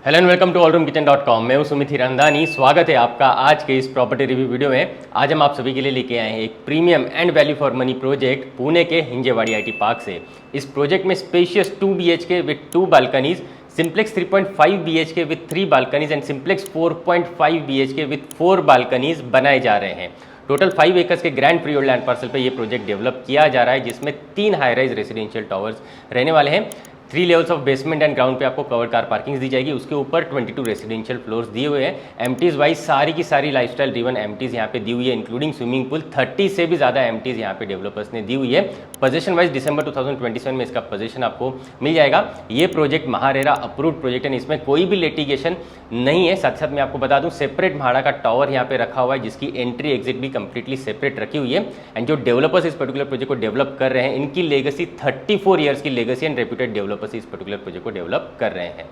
Hello and welcome to allroomkitchen.com। मैं हूं सुमित हिरंदानी। स्वागत है आपका आज के इस प्रॉपर्टी रिव्यू वीडियो में। आज हम आप सभी के लिए लेके आए हैं एक premium and value for money project Pune के हिंजेवाड़ी आईटी पार्क से। इस प्रोजेक्ट में spacious 2 BHK with 2 balconies, simplex 3.5 BHK with 3 balconies and simplex 4.5 BHK with 4 balconies बनाए जा रहे हैं। टोटल 5 एकर्स के grand free hold land parcel पे ये प्रोजेक्ट डेवलप किया जा रहा है, जिसमें 3 हाई राइज रेसिडेंशियल टावर्स रहने वाले हैं। 3 levels of basement and ground पे आपको कवर्ड कार पार्किंग दी जाएगी। उसके ऊपर 22 रेसिडेंशियल फ्लोर्स दिए हुए हैं। एमटीज वाइज सारी की सारी लाइफस्टाइल ड्रिवन एमटीज यहाँ पे दी हुई है, इंक्लूडिंग स्विमिंग पूल। 30 से भी ज़्यादा एमटीज यहाँ पे डेवलपर्स ने दी हुई है। पोजीशन वाइज दिसंबर 2027 में इसका पोजीशन आपको मिल जाएगा। ये प्रोजेक्ट महारेरा अप्रूव्ड प्रोजेक्ट है, इसमें कोई भी लिटिगेशन नहीं है। साथ साथ मैं आपको बता दूं, सेपरेट म्हाड़ा का टावर यहाँ पे रखा हुआ है, जिसकी एंट्री एग्जिट भी कंप्लीटली सेपरेट रखी हुई है। एंड जो डेवलपर्स इस पर्टिकुलर प्रोजेक्ट को डेवलप कर रहे हैं, इनकी लेगेसी 34 ईयर्स की लेगेसी एंड रेप्यूटेड डेवलपर्स इस पर्टिकुलर प्रोजेक्ट को डेवलप कर रहे हैं।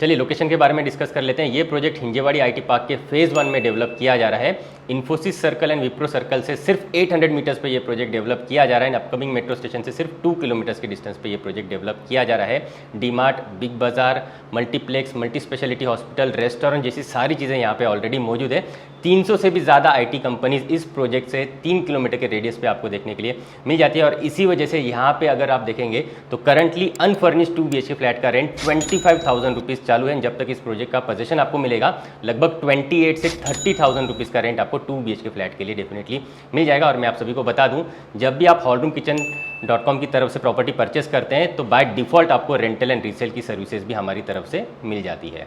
चलिए लोकेशन के बारे में डिस्कस कर लेते हैं। ये प्रोजेक्ट हिंजेवाड़ी आईटी पार्क के फेज 1 में डेवलप किया जा रहा है। Infosys circle and Wipro circle से सिर्फ 800 मीटर्स पे ये प्रोजेक्ट डेवलप किया जा रहा है। अपकमिंग मेट्रो स्टेशन से सिर्फ 2 किलोमीटर्स के डिस्टेंस पे ये प्रोजेक्ट डेवलप किया जा रहा है। डीमार्ट, बिग बाजार, multiplex, multi speciality hospital, restaurant जैसी सारी चीज़ें यहाँ पे ऑलरेडी मौजूद है। 300 से भी ज़्यादा आईटी कंपनीज इस प्रोजेक्ट से 3 किलोमीटर के रेडियस पे आपको देखने के लिए मिल जाती है। और इसी वजह से यहाँ पे अगर आप देखेंगे तो करंटली अनफर्निश्ड 2 BHK फ्लैट का रेंट 25,000 रुपीज़ चालू है। जब तक इस प्रोजेक्ट का पोजीशन आपको मिलेगा, लगभग 28 से 30,000 रुपीज़ का रेंट आपको 2 BHK फ्लैट के लिए डेफिनेटली मिल जाएगा। और मैं आप सभी को बता दूं, जब भी आप allroomkitchen.com की तरफ से प्रॉपर्टी परचेस करते हैं तो बाय डिफॉल्ट आपको रेंटल एंड रीसेल की सर्विसेज भी हमारी तरफ से मिल जाती है।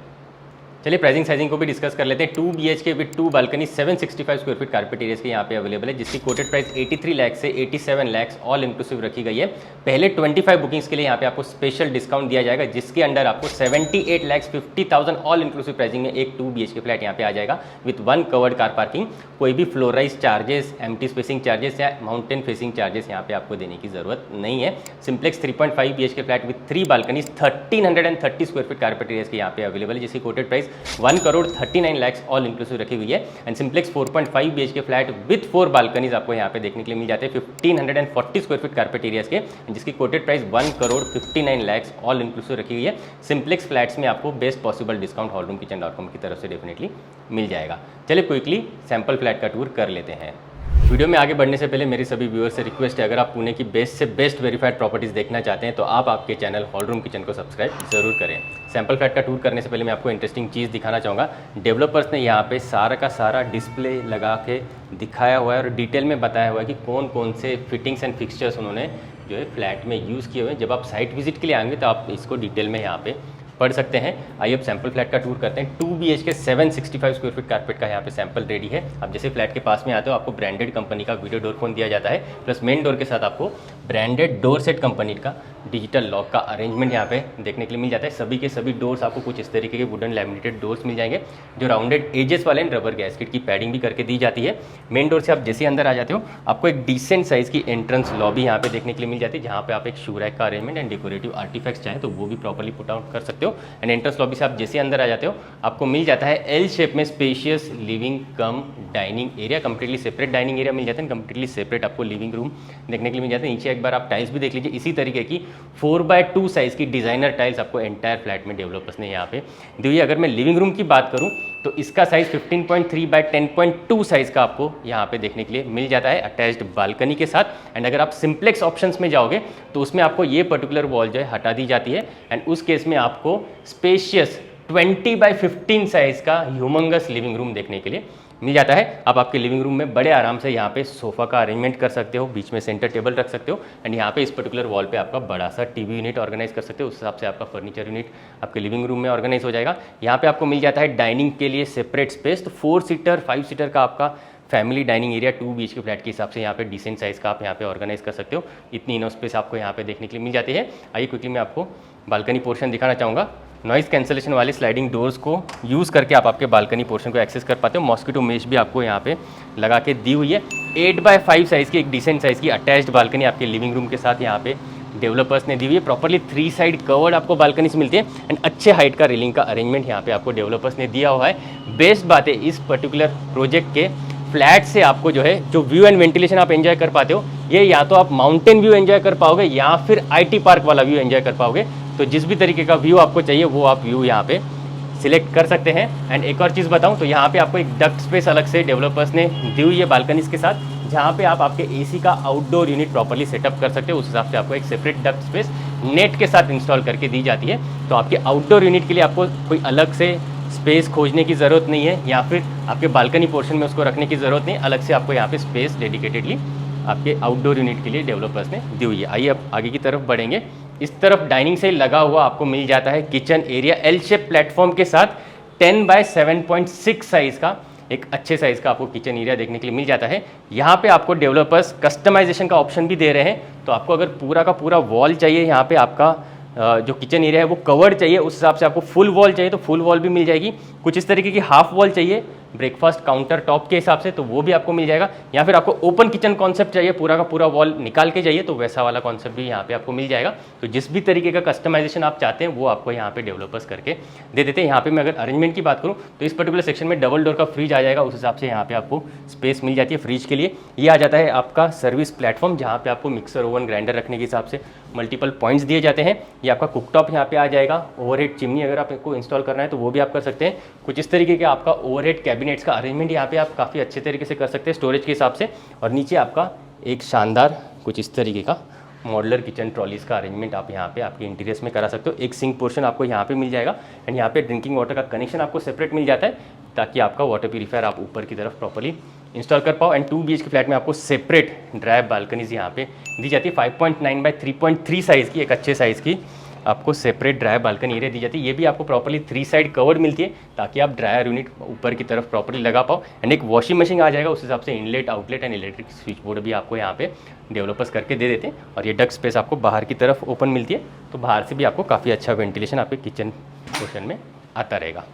चलिए प्राइसिंग साइजिंग को भी डिस्कस कर लेते हैं। 2 BHK with 2 balcony 765 square feet carpet areas के यहाँ पे अवेलेबल है, जिसकी कोटेड प्राइस 83 लाख से 87 लाख ऑल इंक्लूसिव रखी गई है। पहले 25 बुकिंग्स के लिए यहाँ पे आपको स्पेशल डिस्काउंट दिया जाएगा, जिसके अंडर आपको 78,50,000 ऑल इंक्लूसिव प्राइसिंग में एक 2 BHK फ्लैट यहाँ पे आ जाएगा विद 1 कवर्ड कार पार्किंग। कोई भी फ्लोराइज चार्जेस, एम्प्टी स्पेसिंग चार्जेस या माउंटेन फेसिंग चार्जेस यहाँ पे आपको देने की जरूरत नहीं है। Simplex 3.5 BHK flat with 3 balconies 1330 square feet carpet areas के यहाँ पे अवेलेबल है, जिसकी coated price 1,39 lakh all inclusive रखी हुई है। And simplex 4.5 BHK flat with 4 balconies आपको यहाँ पे देखने के लिए मिल जाते हैं 1,540 स्क्वायर फीट कारपेट एरियाज के, जिसकी coated price 1,59 lakh all inclusive रखी हुई है। सिंप्लेक्स फ्लैट्स में आपको बेस्ट पॉसिबल डिस्काउंट allroomkitchen.com की तरफ से डेफिनेटली मिल जाएगा। चलिए क्विकली सैंपल फ्लैट का टूर कर लेते हैं। वीडियो में आगे बढ़ने से पहले मेरी सभी व्यूअर्स से रिक्वेस्ट है, अगर आप पुणे की बेस्ट से बेस्ट वेरीफाइड प्रॉपर्टीज़ देखना चाहते हैं तो आप आपके चैनल ऑलरूम किचन को सब्सक्राइब जरूर करें। सैंपल फ्लैट का टूर करने से पहले मैं आपको इंटरेस्टिंग चीज़ दिखाना चाहूँगा। डेवलपर्स ने यहाँ पे सारा का सारा डिस्प्ले लगा के दिखाया हुआ है और डिटेल में बताया हुआ है कि कौन कौन से फिटिंग्स एंड फिक्सचर्स उन्होंने जो है फ्लैट में यूज़ किए हुए हैं। जब आप साइट विजिट के लिए आएंगे तो आप इसको डिटेल में यहाँ पे पढ़ सकते हैं। आइए अब सैंपल फ्लैट का टूर करते हैं। 2 BHK 765 स्क्वायर फीट कारपेट का यहाँ पे सैंपल रेडी है। आप जैसे फ्लैट के पास में आते हो, आपको ब्रांडेड कंपनी का वीडियो डोर फोन दिया जाता है, प्लस मेन डोर के साथ आपको ब्रांडेड डोर सेट कंपनी का डिजिटल लॉक का अरेंजमेंट यहाँ पे देखने के लिए मिल जाता है। सभी के सभी डोर्स आपको कुछ इस तरीके के वुडन लैमिनेटेड डोर्स मिल जाएंगे, जो राउंडेड एजेस वाले रबर गैस्केट की पैडिंग भी करके दी जाती है। मेन डोर से आप जैसे अंदर आ जाते हो, आपको एक डिसेंट साइज की एंट्रेंस लॉबी यहाँ पे देखने के लिए मिल जाती है, जहाँ पे आप एक शू रैक का अरेंजमेंट एंड डेकोरेटिव आर्टिफैक्ट्स चाहें तो वो भी प्रॉपर्ली पुट आउट कर सकते हो। एंड एंट्रेंस लॉबी से आप जैसे अंदर आ जाते हो, आपको मिल जाता है एल शेप में spacious living cum dining area. Completely separate dining area मिल जाता है, कंप्लीटली सेपरेट आपको लिविंग रूम देखने के लिए मिल जाता है। नीचे एक बार आप टाइल्स भी देख लीजिए, इसी तरीके की 4x2 साइज की डिजाइनर टाइल्स आपको एंटायर फ्लैट में डेवलपर्स ने यहाँ पे दी हुई है। अगर मैं लिविंग रूम की बात करूँ तो इसका साइज 15.3 बाय 10.2 साइज का आपको यहाँ पे देखने के लिए मिल जाता है, अटैच्ड बालकनी के साथ। एंड अगर आप सिंप्लेक्स ऑप्शंस में जाओगे तो उसमें आपको ये पर्टिकुलर वॉल जो है हटा दी जाती है। एंड उस केस में आपको स्पेशियस 20 बाय 15 साइज का ह्यूमंगस लिविंग रूम देखने के लिए मिल जाता है। आप आपके लिविंग रूम में बड़े आराम से यहाँ पे सोफा का अरेंजमेंट कर सकते हो, बीच में सेंटर टेबल रख सकते हो। एंड यहाँ पे इस पर्टिकुलर वॉल पे आपका बड़ा सा टीवी यूनिट ऑर्गेनाइज कर सकते हो। उस हिसाब से आपका फर्नीचर यूनिट आपके लिविंग रूम में ऑर्गेनाइज हो जाएगा। यहाँ पे आपको मिल जाता है डाइनिंग के लिए सेपरेट स्पेस, तो 4 सीटर 5 सीटर का आपका family dining area 2 BHK flat के हिसाब से यहाँ पे डिसेंट साइज का आप यहाँ पे ऑर्गेनाइज कर सकते हो। इतनी इनो स्पेस आपको यहाँ पे देखने के लिए मिल जाती है। आइए क्विकली मैं आपको बालकनी पोर्शन दिखाना चाहूँगा। नॉइज़ कैंसलेशन वाले स्लाइडिंग डोर्स को यूज़ करके आप आपके बालकनी पोर्शन को एक्सेस कर पाते हो। मॉस्किटो मेश भी आपको यहाँ पे लगा के दी हुई है। 8x5 साइज़ की एक डिसेंट साइज़ की अटैच्ड बालकनी आपके लिविंग रूम के साथ यहाँ पे डेवलपर्स ने दी हुई है। प्रॉपर्ली 3 साइड कवर्ड आपको बालकनी से मिलती है। एंड अच्छे हाइट का रेलिंग का अरेंजमेंट यहाँ पे आपको डेवलपर्स ने दिया हुआ है। बेस्ट बात है इस पर्टिकुलर प्रोजेक्ट के फ्लैट से आपको जो है जो व्यू एंड वेंटिलेशन आप एंजॉय कर पाते हो, ये या तो आप माउंटेन व्यू एंजॉय कर पाओगे या फिर आईटी पार्क वाला व्यू एंजॉय कर पाओगे। तो जिस भी तरीके का व्यू आपको चाहिए वो आप व्यू यहाँ पे सिलेक्ट कर सकते हैं। एंड एक और चीज़ बताऊं तो यहाँ पे आपको एक डक्ट स्पेस अलग से डेवलपर्स ने दी हुई है बालकनीज के साथ, जहाँ पे आप आपके एसी का आउटडोर यूनिट प्रॉपर्ली सेटअप कर सकते हो। उस हिसाब से आपको एक सेपरेट डक्ट स्पेस नेट के साथ इंस्टॉल करके दी जाती है। तो आपके आउटडोर यूनिट के लिए आपको कोई अलग से स्पेस खोजने की ज़रूरत नहीं है, या फिर आपके बालकनी पोर्शन में उसको रखने की ज़रूरत नहीं, अलग से आपको यहाँ पे स्पेस डेडिकेटेडली आपके आउटडोर यूनिट के लिए डेवलपर्स ने दी हुई है। आइए अब आगे की तरफ बढ़ेंगे। इस तरफ डाइनिंग से लगा हुआ आपको मिल जाता है kitchen area L shape platform के साथ 10 बाय 7.6 साइज़ का एक अच्छे साइज़ का आपको किचन एरिया देखने के लिए मिल जाता है। यहाँ पे आपको डेवलपर्स कस्टमाइजेशन का ऑप्शन भी दे रहे हैं। तो आपको अगर पूरा का पूरा वॉल चाहिए, यहाँ पे आपका जो किचन एरिया है वो कवर्ड चाहिए, उस हिसाब से आपको फुल वॉल चाहिए तो फुल वॉल भी मिल जाएगी। कुछ इस तरीके की हाफ वॉल चाहिए ब्रेकफास्ट काउंटर टॉप के हिसाब से तो वो भी आपको मिल जाएगा। या फिर आपको ओपन किचन कॉन्सेप्ट चाहिए, पूरा का पूरा वॉल निकाल के चाहिए, तो वैसा वाला कॉन्सेप्ट भी यहाँ पे आपको मिल जाएगा। तो जिस भी तरीके का कस्टमाइजेशन आप चाहते हैं वो आपको यहाँ पे डेवलपर्स करके दे देते हैं। यहाँ पे मैं अगर अरेंजमेंट की बात करूँ तो इस पर्टिकुलर सेक्शन में डबल डोर का फ्रिज आ जाएगा, उस हिसाब से यहाँ पे आपको स्पेस मिल जाती है फ्रिज के लिए। ये आ जाता है आपका सर्विस प्लेटफॉर्म, जहाँ पे आपको मिक्सर ओवन ग्राइंडर रखने के हिसाब से मल्टीपल पॉइंट्स दिए जाते हैं। ये आपका कुकटॉप यहाँ पे आ जाएगा। ओवरहेड चिमनी अगर आपको इंस्टॉल करना है तो वो भी आप कर सकते हैं। कुछ इस तरीके के आपका ओवरहेड कैबिनेट्स का अरेंजमेंट यहाँ पे आप काफ़ी अच्छे तरीके से कर सकते हैं स्टोरेज के हिसाब से। और नीचे आपका एक शानदार कुछ इस तरीके का मॉडुलर किचन ट्रॉलीज का अरेंजमेंट आप यहाँ पे आपके इंटीरियर्स में करा सकते हो। एक सिंक पोर्शन आपको यहाँ पे मिल जाएगा एंड यहाँ पे ड्रिंकिंग वाटर का कनेक्शन आपको सेपरेट मिल जाता है, ताकि आपका वाटर प्यूरीफायर आप ऊपर की तरफ प्रॉपर्ली इंस्टॉल कर पाओ। एंड 2 BHK फ्लैट में आपको सेपरेट ड्राई बालकनीज यहाँ पे दी जाती है। 5.9 बाय 3.3 साइज़ की एक अच्छे साइज़ की आपको सेपरेट ड्रायर बालकनी एरिया दी जाती है। ये भी आपको प्रॉपर्ली 3 साइड कवर्ड मिलती है, ताकि आप ड्रायर यूनिट ऊपर की तरफ प्रॉपर्ली लगा पाओ। एंड एक वॉशिंग मशीन आ जाएगा, उस हिसाब से inlet outlet and electric switch board भी आपको यहाँ पे डेवलपर्स करके दे देते हैं। और ये डक्ट स्पेस आपको बाहर की तरफ ओपन मिलती है, तो बाहर से भी आपको काफ़ी अच्छा वेंटिलेशन आपके किचन पोर्शन में आता रहेगा।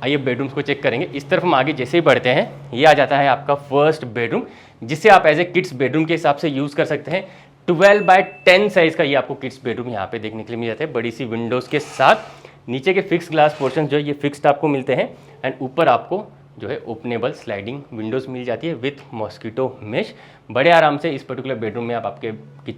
आइए बेडरूम्स को चेक करेंगे। इस तरफ हम आगे जैसे ही बढ़ते हैं, ये आ जाता है आपका फर्स्ट बेडरूम, जिसे आप एज ए किड्स बेडरूम के हिसाब से यूज़ कर सकते हैं। 12 बाय 10 साइज़ का ये आपको किड्स बेडरूम यहाँ पे देखने के लिए मिल जाता है, बड़ी सी विंडोज़ के साथ। नीचे के फिक्स ग्लास पोर्शन जो है ये फिक्स्ड आपको मिलते हैं एंड ऊपर आपको जो है ओपनेबल स्लाइडिंग विंडोज़ मिल जाती है विथ मॉस्किटो मेश। बड़े आराम से इस पर्टिकुलर बेडरूम में आप आपके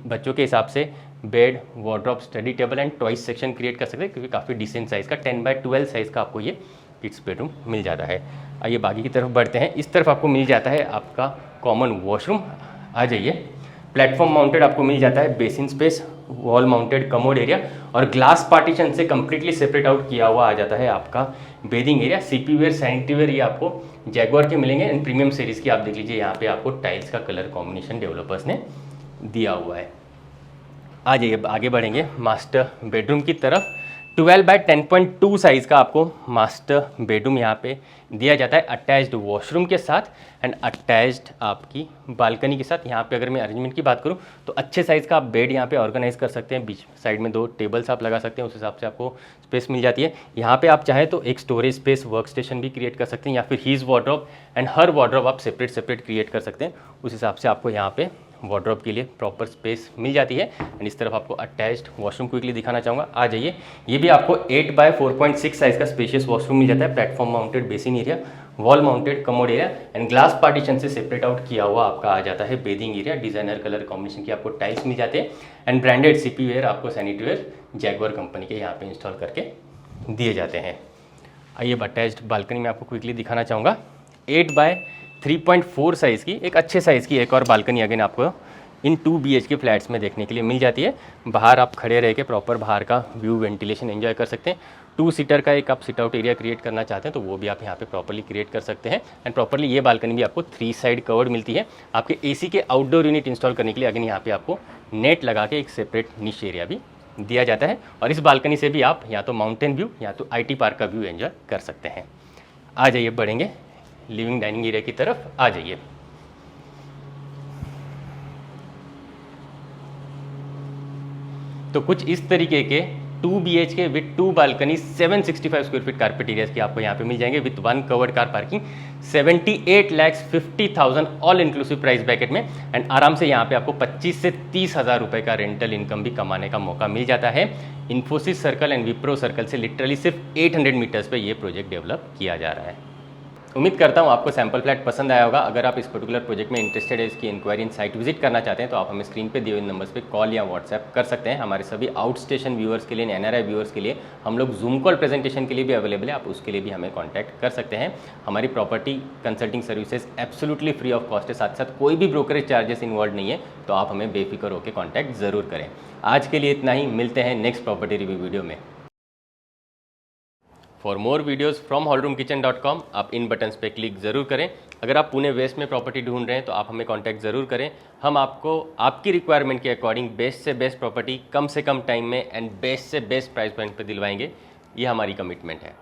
बच्चों के हिसाब से bed, wardrobe, study table and toys section create कर सकते हैं, क्योंकि काफ़ी डिसेंट साइज़ का 10 बाय 12 साइज़ का आपको ये किड्स बेडरूम मिल जाता है। आइए बाकी की तरफ बढ़ते हैं। इस तरफ आपको मिल जाता है आपका कॉमन वॉशरूम। आ जाइए। प्लेटफॉर्म माउंटेड आपको मिल जाता है basin space, wall mounted commode area और ग्लास पार्टीशन से कम्प्लीटली सेपरेट आउट किया हुआ आ जाता है आपका bathing area. CP ware, sanitary ware ये आपको जैगुआर के मिलेंगे एंड प्रीमियम सीरीज़ की आप देख लीजिए, यहाँ पे आपको टाइल्स का कलर कॉम्बिनेशन डेवलपर्स ने दिया हुआ है। आ जाइए आगे बढ़ेंगे मास्टर बेडरूम की तरफ। 12 बाय 10.2 साइज़ का आपको मास्टर बेडरूम यहाँ पे दिया जाता है, अटैच्ड वॉशरूम के साथ एंड अटैच्ड आपकी बालकनी के साथ। यहाँ पे अगर मैं अरेंजमेंट की बात करूँ तो अच्छे साइज़ का आप बेड यहाँ पे ऑर्गेनाइज कर सकते हैं। बीच साइड में 2 टेबल्स आप लगा सकते हैं, उस हिसाब से आपको स्पेस मिल जाती है। यहाँ पे आप चाहे तो एक स्टोरेज स्पेस, वर्क स्टेशन भी क्रिएट कर सकते हैं, या फिर his wardrobe and her wardrobe आप सेपरेट क्रिएट कर सकते हैं। उस हिसाब से आपको यहाँ पे वार्डरोब के लिए प्रॉपर स्पेस मिल जाती है। एंड इस तरफ आपको अटैच्ड वॉशरूम क्विकली दिखाना चाहूँगा। आ जाइए। ये भी आपको 8 बाय 4.6 साइज़ का स्पेशियस वॉशरूम मिल जाता है। Platform mounted basin area, wall mounted commode area and glass partition से सेपरेट आउट किया हुआ आपका आ जाता है bathing area. Designer colour combination की आपको टाइल्स मिल जाते हैं एंड ब्रांडेड सीपी वेयर आपको सैनिटरी वेयर जैगुआर कंपनी के यहाँ पे इंस्टॉल करके दिए जाते हैं। आइए अटैच्ड बालकनी में आपको क्विकली दिखाना चाहूँगा। 8 बाय 3.4 साइज़ की एक अच्छे साइज़ की एक और बालकनी अगेन आपको इन 2 BHK फ्लैट्स में देखने के लिए मिल जाती है। बाहर आप खड़े रह के प्रॉपर बाहर का व्यू, वेंटिलेशन एंजॉय कर सकते हैं। 2 सीटर का एक आप सिट आउट एरिया क्रिएट करना चाहते हैं तो वो भी आप यहाँ पे प्रॉपर्ली क्रिएट कर सकते हैं। एंड प्रॉपर्ली ये बालकनी भी आपको 3 साइड कवर्ड मिलती है। आपके AC के आउटडोर यूनिट इंस्टॉल करने के लिए अगेन यहाँ पे आपको नेट लगा के एक सेपरेट निश एरिया भी दिया जाता है। और इस बालकनी से भी आप या तो माउंटेन व्यू या तो IT पार्क का व्यू एंजॉय कर सकते हैं। आ जाइए, बढ़ेंगे लिविंग डाइनिंग एरिया की तरफ। आ जाइए। तो कुछ इस तरीके के 2 BHK with 2 balcony 765 square feet carpet areas की आपको यहाँ पे मिल जाएंगे with 1 covered car parking, 78,50,000 all inclusive price bracket में। एंड आराम से यहाँ पे आपको 25 से 30 हज़ार रुपये का रेंटल इनकम भी कमाने का मौका मिल जाता है। Infosys circle and Wipro circle से लिटरली सिर्फ 800 मीटर्स पे ये प्रोजेक्ट डेवलप किया जा रहा है। उम्मीद करता हूँ आपको सैम्पल फ्लैट पसंद आया होगा। अगर आप इस पर्टिकुलर प्रोजेक्ट में इंटरेस्टेड है, इसकी इंक्वायरी इन साइट विजिट करना चाहते हैं तो आप हमें स्क्रीन पे दिए हुए नंबर्स पे कॉल या व्हाट्सएप कर सकते हैं। हमारे सभी आउट स्टेशन व्यूअर्स के लिए, एनआरआई व्यूअर्स के लिए हम लोग जूम कॉल प्रेजेंटेशन के लिए भी अवेलेबल है, आप उसके लिए भी हमें कॉन्टैक्ट कर सकते हैं। हमारी property consulting services absolutely free of cost है, साथ साथ कोई भी ब्रोकरेज चार्जेस इन्वॉल्व नहीं है, तो आप हमें बेफिक्र होकर कॉन्टैक्ट ज़रूर करें। आज के लिए इतना ही, मिलते हैं नेक्स्ट प्रॉपर्टी रिव्यू वीडियो में। For more videos from hallroomkitchen.com आप इन बटन्स पे क्लिक ज़रूर करें। अगर आप पुणे वेस्ट में प्रॉपर्टी ढूंढ रहे हैं तो आप हमें कांटेक्ट ज़रूर करें। हम आपको आपकी रिक्वायरमेंट के अकॉर्डिंग बेस्ट से बेस्ट प्रॉपर्टी कम से कम टाइम में एंड बेस्ट से बेस्ट प्राइस पॉइंट पे दिलवाएंगे। ये हमारी कमिटमेंट है।